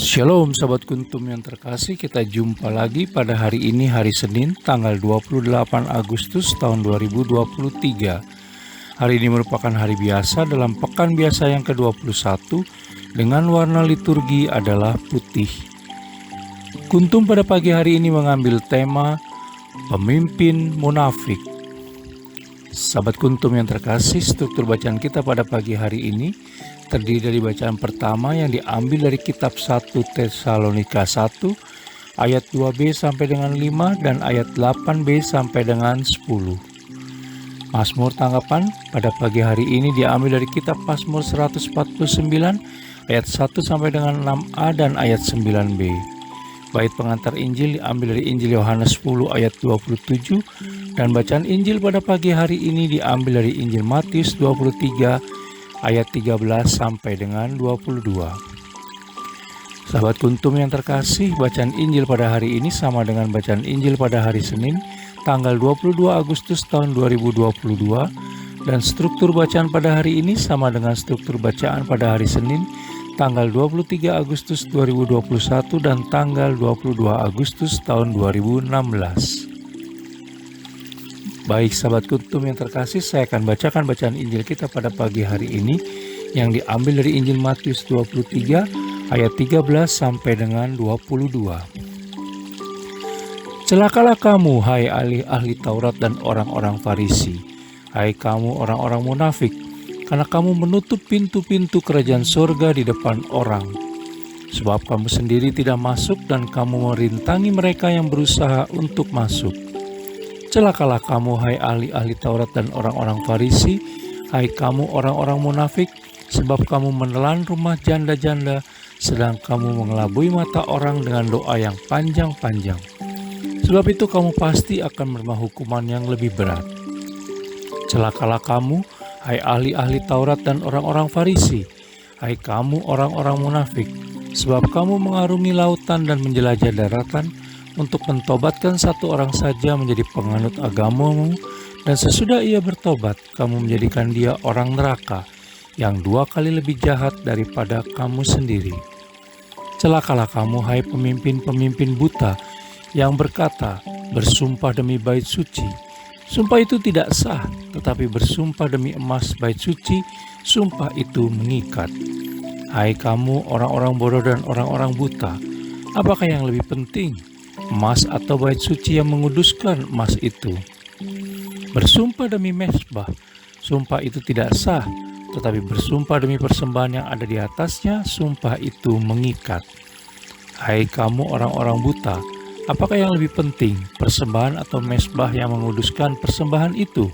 Shalom sahabat kuntum yang terkasih, kita jumpa lagi pada hari ini, hari Senin tanggal 28 Agustus tahun 2023. Hari ini merupakan hari biasa dalam pekan biasa yang ke-21 dengan warna liturgi adalah putih. Kuntum pada pagi hari ini mengambil tema pemimpin munafik. Sahabat kuntum yang terkasih, struktur bacaan kita pada pagi hari ini terdiri dari bacaan pertama yang diambil dari kitab 1 Tesalonika 1 ayat 2b sampai dengan 5 dan ayat 8b sampai dengan 10. Mazmur tanggapan pada pagi hari ini diambil dari kitab Mazmur 149 ayat 1 sampai dengan 6a dan ayat 9b. Bait pengantar Injil diambil dari Injil Yohanes 10 ayat 27 dan bacaan Injil pada pagi hari ini diambil dari Injil Matius 23 ayat 13 sampai dengan 22. Sahabat kuntum yang terkasih, bacaan Injil pada hari ini sama dengan bacaan Injil pada hari Senin tanggal 22 Agustus tahun 2022, dan struktur bacaan pada hari ini sama dengan struktur bacaan pada hari Senin tanggal 23 Agustus 2021 dan tanggal 22 Agustus tahun 2016. Baik sahabat kuntum yang terkasih, saya akan bacakan bacaan Injil kita pada pagi hari ini yang diambil dari Injil Matius 23 ayat 13 sampai dengan 22. Celakalah kamu, hai ahli Taurat dan orang-orang Farisi, hai kamu orang-orang munafik, karena kamu menutup pintu-pintu kerajaan surga di depan orang. Sebab kamu sendiri tidak masuk dan kamu merintangi mereka yang berusaha untuk masuk. Celakalah kamu, hai ahli-ahli Taurat dan orang-orang Farisi, hai kamu orang-orang munafik, sebab kamu menelan rumah janda-janda, sedang kamu mengelabui mata orang dengan doa yang panjang-panjang. Sebab itu kamu pasti akan menerima hukuman yang lebih berat. Celakalah kamu, hai ahli-ahli Taurat dan orang-orang Farisi, hai kamu orang-orang munafik, sebab kamu mengarungi lautan dan menjelajah daratan, untuk mentobatkan satu orang saja menjadi penganut agamamu, dan sesudah ia bertobat, kamu menjadikan dia orang neraka, yang 2 kali lebih jahat daripada kamu sendiri. Celakalah kamu, hai pemimpin-pemimpin buta, yang berkata, bersumpah demi bait suci. Sumpah itu tidak sah, tetapi bersumpah demi emas bait suci, sumpah itu mengikat. Hai kamu orang-orang bodoh dan orang-orang buta, apakah yang lebih penting? Emas atau bait suci yang menguduskan emas itu? Bersumpah demi mezbah, sumpah itu tidak sah, tetapi bersumpah demi persembahan yang ada di atasnya, sumpah itu mengikat. Hai kamu orang-orang buta, apakah yang lebih penting, persembahan atau mezbah yang menguduskan persembahan itu?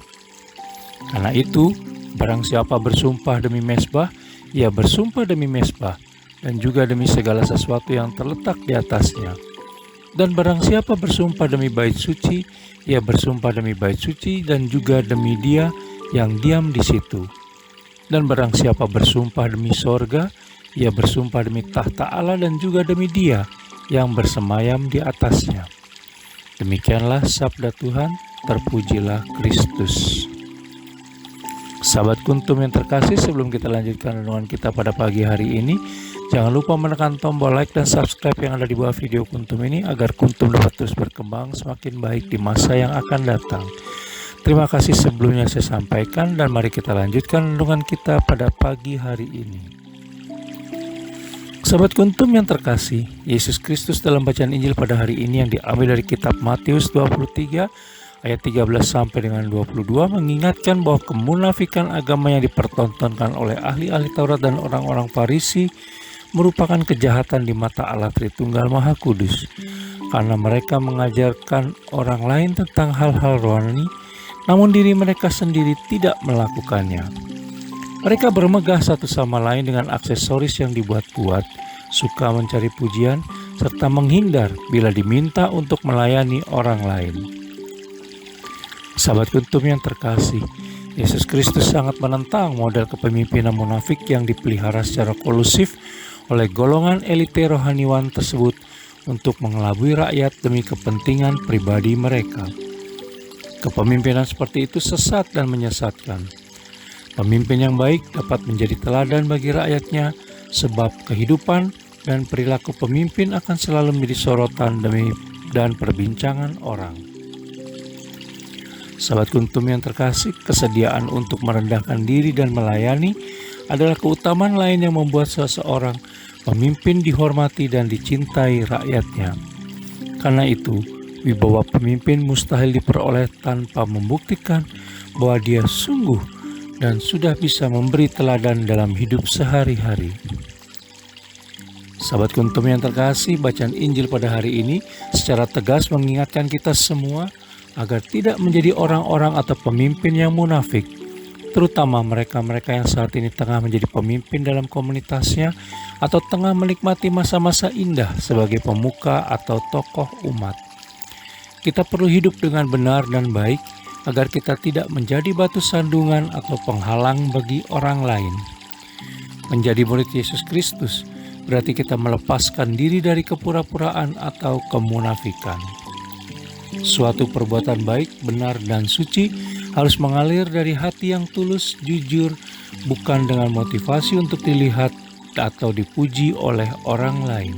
Karena itu, barang siapa bersumpah demi mezbah, ia bersumpah demi mezbah, dan juga demi segala sesuatu yang terletak di atasnya. Dan barang siapa bersumpah demi bait suci, ia bersumpah demi bait suci dan juga demi dia yang diam di situ. Dan barang siapa bersumpah demi sorga, ia bersumpah demi tahta Allah dan juga demi dia yang bersemayam di atasnya. Demikianlah sabda Tuhan, terpujilah Kristus. Sahabat kuntum yang terkasih, sebelum kita lanjutkan renungan kita pada pagi hari ini, jangan lupa menekan tombol like dan subscribe yang ada di bawah video kuntum ini agar kuntum dapat terus berkembang semakin baik di masa yang akan datang. Terima kasih sebelumnya saya sampaikan, dan mari kita lanjutkan renungan kita pada pagi hari ini. Sahabat kuntum yang terkasih, Yesus Kristus dalam bacaan Injil pada hari ini yang diambil dari kitab Matius 23 ayat 13 sampai dengan 22 mengingatkan bahwa kemunafikan agama yang dipertontonkan oleh ahli-ahli Taurat dan orang-orang Farisi merupakan kejahatan di mata Allah Tritunggal Maha Kudus, karena mereka mengajarkan orang lain tentang hal-hal rohani, namun diri mereka sendiri tidak melakukannya. Mereka bermegah satu sama lain dengan aksesoris yang dibuat-buat, suka mencari pujian, serta menghindar bila diminta untuk melayani orang lain. Sahabat kuntum yang terkasih, Yesus Kristus sangat menentang model kepemimpinan munafik yang dipelihara secara kolusif oleh golongan elite rohaniwan tersebut untuk mengelabui rakyat demi kepentingan pribadi mereka. Kepemimpinan seperti itu sesat dan menyesatkan. Pemimpin yang baik dapat menjadi teladan bagi rakyatnya, sebab kehidupan, dan perilaku pemimpin akan selalu menjadi sorotan dan perbincangan orang. Sahabat Kuntum yang terkasih, kesediaan untuk merendahkan diri dan melayani adalah keutamaan lain yang membuat seseorang pemimpin dihormati dan dicintai rakyatnya. Karena itu, wibawa pemimpin mustahil diperoleh tanpa membuktikan bahwa dia sungguh dan sudah bisa memberi teladan dalam hidup sehari-hari. Sahabat Kuntum yang terkasih, bacaan Injil pada hari ini secara tegas mengingatkan kita semua agar tidak menjadi orang-orang atau pemimpin yang munafik, terutama mereka-mereka yang saat ini tengah menjadi pemimpin dalam komunitasnya atau tengah menikmati masa-masa indah sebagai pemuka atau tokoh umat. Kita perlu hidup dengan benar dan baik agar kita tidak menjadi batu sandungan atau penghalang bagi orang lain. Menjadi murid Yesus Kristus berarti kita melepaskan diri dari kepura-puraan atau kemunafikan. Suatu perbuatan baik, benar, dan suci harus mengalir dari hati yang tulus, jujur, bukan dengan motivasi untuk dilihat atau dipuji oleh orang lain.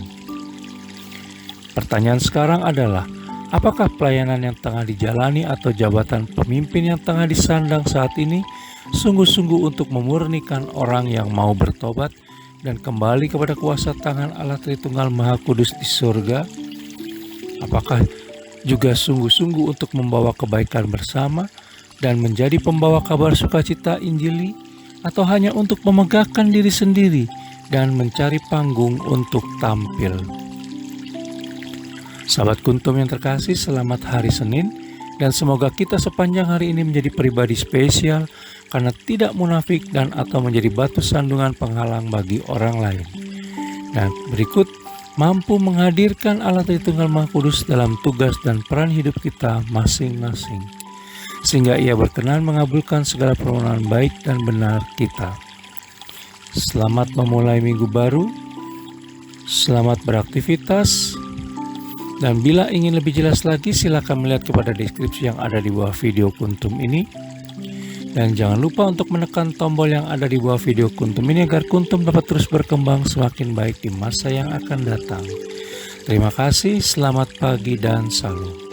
Pertanyaan sekarang adalah, apakah pelayanan yang tengah dijalani atau jabatan pemimpin yang tengah disandang saat ini sungguh-sungguh untuk memurnikan orang yang mau bertobat dan kembali kepada kuasa tangan Allah Tritunggal Maha Kudus di surga? Apakah juga sungguh-sungguh untuk membawa kebaikan bersama dan menjadi pembawa kabar sukacita Injili, atau hanya untuk memegahkan diri sendiri dan mencari panggung untuk tampil? Sahabat Kuntum yang terkasih, selamat hari Senin, dan semoga kita sepanjang hari ini menjadi pribadi spesial karena tidak munafik dan atau menjadi batu sandungan penghalang bagi orang lain. Dan berikut, mampu menghadirkan Allah Tritunggal Maha Kudus dalam tugas dan peran hidup kita masing-masing, sehingga Ia berkenan mengabulkan segala permohonan baik dan benar kita. Selamat memulai minggu baru, selamat beraktivitas, dan bila ingin lebih jelas lagi silakan melihat kepada deskripsi yang ada di bawah video Kuntum ini. Dan jangan lupa untuk menekan tombol yang ada di bawah video Kuntum ini agar Kuntum dapat terus berkembang semakin baik di masa yang akan datang. Terima kasih, selamat pagi dan salam.